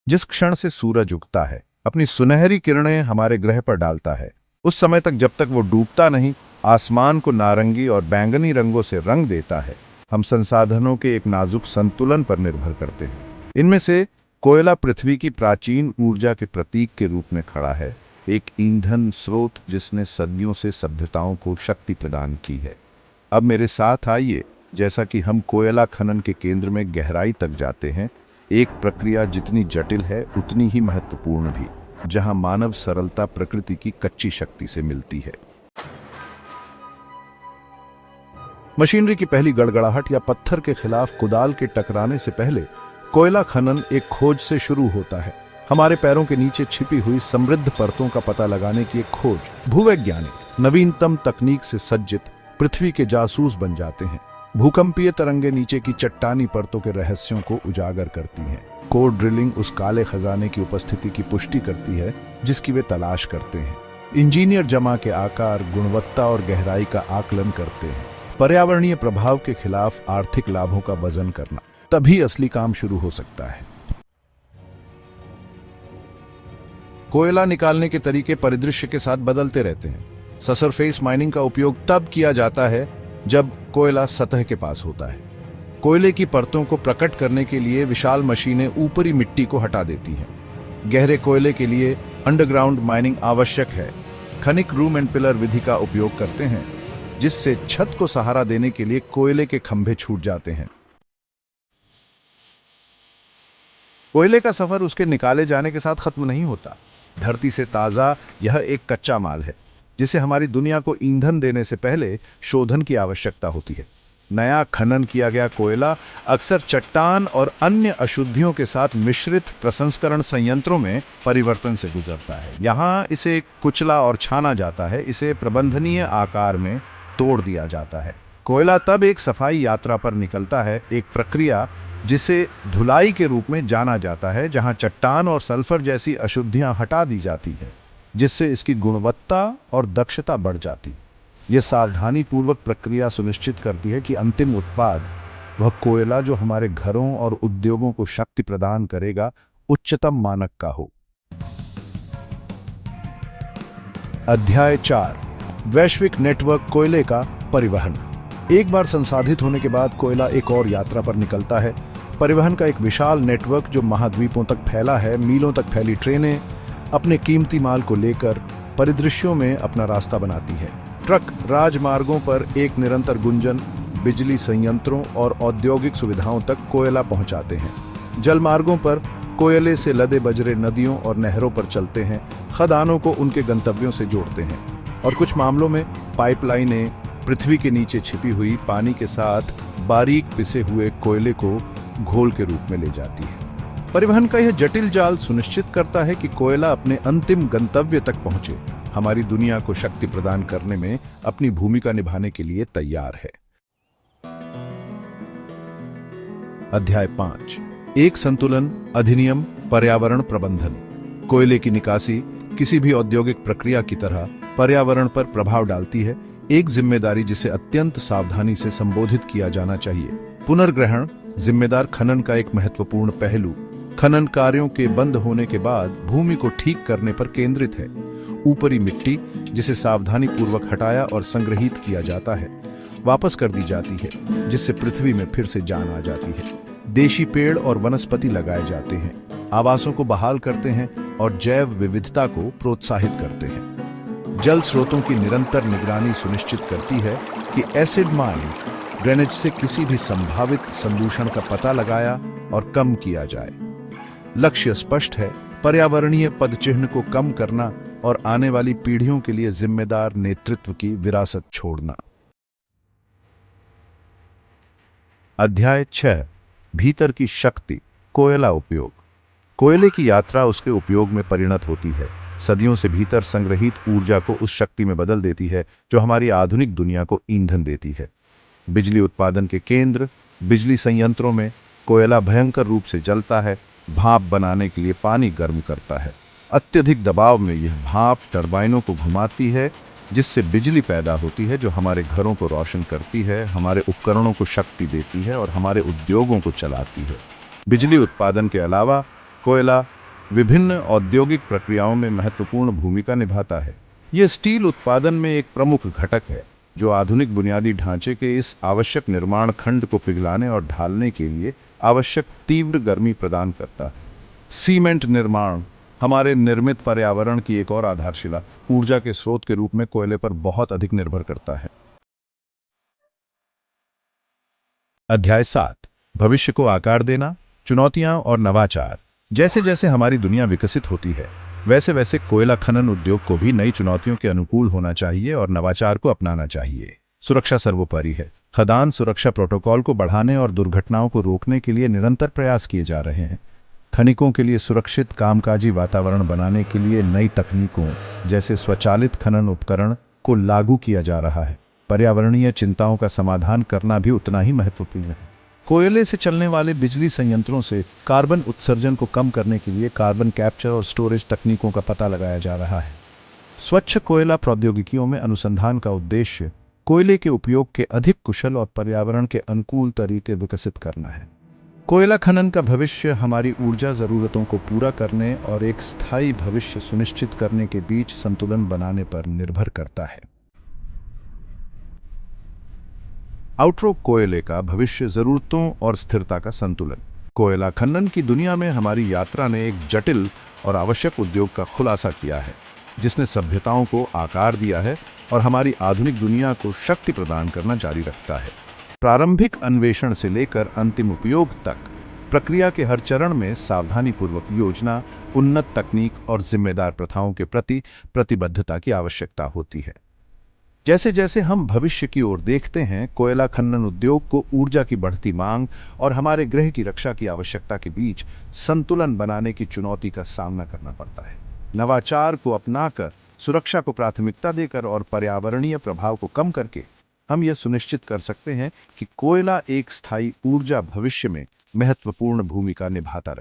जिस क्षण से सूरज उगता है, अपनी सुनहरी किरणें हमारे ग्रह पर डालता है, उस समय तक जब तक वो डूबता नहीं, आसमान को नारंगी और बैंगनी रंगों से रंग देता है, हम संसाधनों के एक नाजुक संतुलन पर निर्भर करते हैं। इनमें से कोयला पृथ्वी की प्राचीन ऊर्जा के प्रतीक के रूप में खड़ा है, एक ईंधन स्रोत जिसने सदियों से सभ्यताओं को शक्ति प्रदान की है। अब मेरे साथ आइए, जैसा कि हम कोयला खनन के केंद्र में गहराई तक जाते हैं, एक प्रक्रिया जितनी जटिल है उतनी ही महत्वपूर्ण भी, जहां मानव सरलता प्रकृति की कच्ची शक्ति से मिलती है। मशीनरी की पहली गड़गड़ाहट या पत्थर के खिलाफ कुदाल के टकराने से पहले कोयला खनन एक खोज से शुरू होता है। हमारे पैरों के नीचे छिपी हुई समृद्ध परतों का पता लगाने की एक खोज। भूवैज्ञानिक नवीनतम तकनीक से सज्जित पृथ्वी के जासूस बन जाते हैं। भूकंपीय तरंगें नीचे की चट्टानी परतों के रहस्यों को उजागर करती हैं। कोर ड्रिलिंग उस काले खजाने की उपस्थिति की पुष्टि करती है जिसकी वे तलाश करते हैं। इंजीनियर जमा के आकार, गुणवत्ता और गहराई का आकलन करते हैं। पर्यावरणीय प्रभाव के खिलाफ आर्थिक लाभों का वजन करना, तभी असली काम शुरू हो सकता है। कोयला निकालने के तरीके परिदृश्य के साथ बदलते रहते हैं। सरफेस माइनिंग का उपयोग तब किया जाता है जब कोयला सतह के पास होता है। कोयले की परतों को प्रकट करने के लिए विशाल मशीनें ऊपरी मिट्टी को हटा देती हैं। गहरे कोयले के लिए अंडरग्राउंड माइनिंग आवश्यक है। खनिक रूम एंड पिलर विधि का उपयोग करते हैं, जिससे छत को सहारा देने के लिए कोयले के खंभे छूट जाते हैं। कोयले का सफर उसके निकाले जाने के साथ खत्म नहीं होता। धरती से ताजा यह एक कच्चा माल है जिसे हमारी दुनिया को ईंधन देने से पहले शोधन की आवश्यकता होती है। नया खनन किया गया कोयला अक्सर चट्टान और अन्य अशुद्धियों के साथ मिश्रित प्रसंस्करण संयंत्रों में परिवर्तन से गुजरता है। यहाँ इसे कुचला और छाना जाता है, इसे प्रबंधनीय आकार में तोड़ दिया जाता है। कोयला तब एक सफाई यात्रा पर निकलता है, एक प्रक्रिया जिसे धुलाई के रूप में जाना जाता है, जहां चट्टान और सल्फर जैसी अशुद्धियां हटा दी जाती है, जिससे इसकी गुणवत्ता और दक्षता बढ़ जाती। यह सावधानी पूर्वक प्रक्रिया सुनिश्चित करती है कि अंतिम उत्पाद, वह कोयला जो हमारे घरों और उद्योगों को शक्ति प्रदान करेगा, उच्चतम मानक का हो। अध्याय 4, वैश्विक नेटवर्क कोयले का परिवहन। एक बार संसाधित होने के बाद कोयला एक और यात्रा पर निकलता है। परिवहन का एक विशाल नेटवर्क जो महाद्वीपों तक फैला है। मीलों तक फैली ट्रेनें अपने कीमती माल को लेकर परिदृश्यों में अपना रास्ता बनाती है। ट्रक राजमार्गों पर एक निरंतर गुंजन बिजली संयंत्रों और औद्योगिक सुविधाओं तक कोयला पहुंचाते हैं। जलमार्गों पर कोयले से लदे बजरे नदियों और नहरों पर चलते हैं, खदानों को उनके गंतव्यों से जोड़ते हैं। और कुछ मामलों में पाइपलाइनें पृथ्वी के नीचे छिपी हुई पानी के साथ बारीक पिसे हुए कोयले को घोल के रूप में ले जाती है। परिवहन का यह जटिल जाल सुनिश्चित करता है कि कोयला अपने अंतिम गंतव्य तक पहुंचे, हमारी दुनिया को शक्ति प्रदान करने में अपनी भूमिका निभाने के लिए तैयार है। अध्याय 5, एक संतुलन अधिनियम पर्यावरण प्रबंधन। कोयले की निकासी किसी भी औद्योगिक प्रक्रिया की तरह पर्यावरण पर प्रभाव डालती है, एक जिम्मेदारी जिसे अत्यंत सावधानी से संबोधित किया जाना चाहिए। पुनर्ग्रहण जिम्मेदार खनन का एक महत्वपूर्ण पहलू खनन कार्यों के बंद होने के बाद भूमि को ठीक करने पर केंद्रित है। ऊपरी मिट्टी जिसे सावधानी पूर्वक हटाया और संग्रहित किया जाता है, वापस कर दी जाती है, जिससे पृथ्वी में फिर से जान आ जाती है। देशी पेड़ और वनस्पति लगाए जाते हैं, आवासों को बहाल करते हैं और जैव विविधता को प्रोत्साहित करते हैं। जल स्रोतों की निरंतर निगरानी सुनिश्चित करती है कि एसिड माइन ड्रेनेज से किसी भी संभावित संदूषण का पता लगाया और कम किया जाए। लक्ष्य स्पष्ट है, पर्यावरणीय पदचिह्न को कम करना और आने वाली पीढ़ियों के लिए जिम्मेदार नेतृत्व की विरासत छोड़ना। अध्याय 6, भीतर की शक्ति, कोयला उपयोग। कोयले की यात्रा उसके उपयोग में परिणत होती है, सदियों से भीतर संग्रहित ऊर्जा को उस शक्ति में बदल देती है जो हमारी आधुनिक दुनिया को ईंधन देती है। बिजली उत्पादन के केंद्र, बिजली संयंत्रों में कोयला भयंकर रूप से जलता है, भाप बनाने के लिए पानी गर्म करता है। अत्यधिक दबाव में यह भाप टरबाइनों को घुमाती है, जिससे बिजली पैदा होती है जो हमारे घरों को रोशन करती है, हमारे उपकरणों को शक्ति देती है और हमारे उद्योगों को चलाती है। बिजली उत्पादन के अलावा कोयला विभिन्न औद्योगिक प्रक्रियाओं में महत्वपूर्ण भूमिका निभाता है। यह स्टील उत्पादन में एक प्रमुख घटक है, जो आधुनिक बुनियादी ढांचे के इस आवश्यक निर्माण खंड को पिघलाने और ढालने के लिए आवश्यक तीव्र गर्मी प्रदान करता है। सीमेंट निर्माण हमारे निर्मित पर्यावरण की एक और आधारशिला ऊर्जा के स्रोत के रूप में कोयले पर बहुत अधिक निर्भर करता है। अध्याय 7 भविष्य को आकार देना, चुनौतियां और नवाचार। जैसे जैसे हमारी दुनिया विकसित होती है, वैसे वैसे कोयला खनन उद्योग को भी नई चुनौतियों के अनुकूल होना चाहिए और नवाचार को अपनाना चाहिए। सुरक्षा सर्वोपरि है। खदान सुरक्षा प्रोटोकॉल को बढ़ाने और दुर्घटनाओं को रोकने के लिए निरंतर प्रयास किए जा रहे हैं। खनिकों के लिए सुरक्षित कामकाजी वातावरण बनाने के लिए नई तकनीकों जैसे स्वचालित खनन उपकरण को लागू किया जा रहा है। पर्यावरणीय चिंताओं का समाधान करना भी उतना ही महत्वपूर्ण है। कोयले से चलने वाले बिजली संयंत्रों से कार्बन उत्सर्जन को कम करने के लिए कार्बन कैप्चर और स्टोरेज तकनीकों का पता लगाया जा रहा है। स्वच्छ कोयला प्रौद्योगिकियों में अनुसंधान का उद्देश्य कोयले के उपयोग के अधिक कुशल और पर्यावरण के अनुकूल तरीके विकसित करना है। कोयला खनन का भविष्य हमारी ऊर्जा जरूरतों को पूरा करने और एक स्थायी भविष्य सुनिश्चित करने के बीच संतुलन बनाने पर निर्भर करता है। आउटरो कोयले का भविष्य जरूरतों और स्थिरता का संतुलन। कोयला खनन की दुनिया में हमारी यात्रा ने एक जटिल और आवश्यक उद्योग का खुलासा किया है, जिसने सभ्यताओं को आकार दिया है और हमारी आधुनिक दुनिया को शक्ति प्रदान करना जारी रखता है। प्रारंभिक अन्वेषण से लेकर अंतिम उपयोग तक प्रक्रिया के हर चरण में सावधानीपूर्वक योजना, उन्नत तकनीक और जिम्मेदार प्रथाओं के प्रति प्रतिबद्धता की आवश्यकता होती है। जैसे जैसे हम भविष्य की ओर देखते हैं, कोयला खनन उद्योग को ऊर्जा की बढ़ती मांग और हमारे ग्रह की रक्षा की आवश्यकता के बीच संतुलन बनाने की चुनौती का सामना करना पड़ता है। नवाचार को अपनाकर, सुरक्षा को प्राथमिकता देकर और पर्यावरणीय प्रभाव को कम करके हम यह सुनिश्चित कर सकते हैं कि कोयला एक स्थायी ऊर्जा भविष्य में महत्वपूर्ण भूमिका निभाता रहे।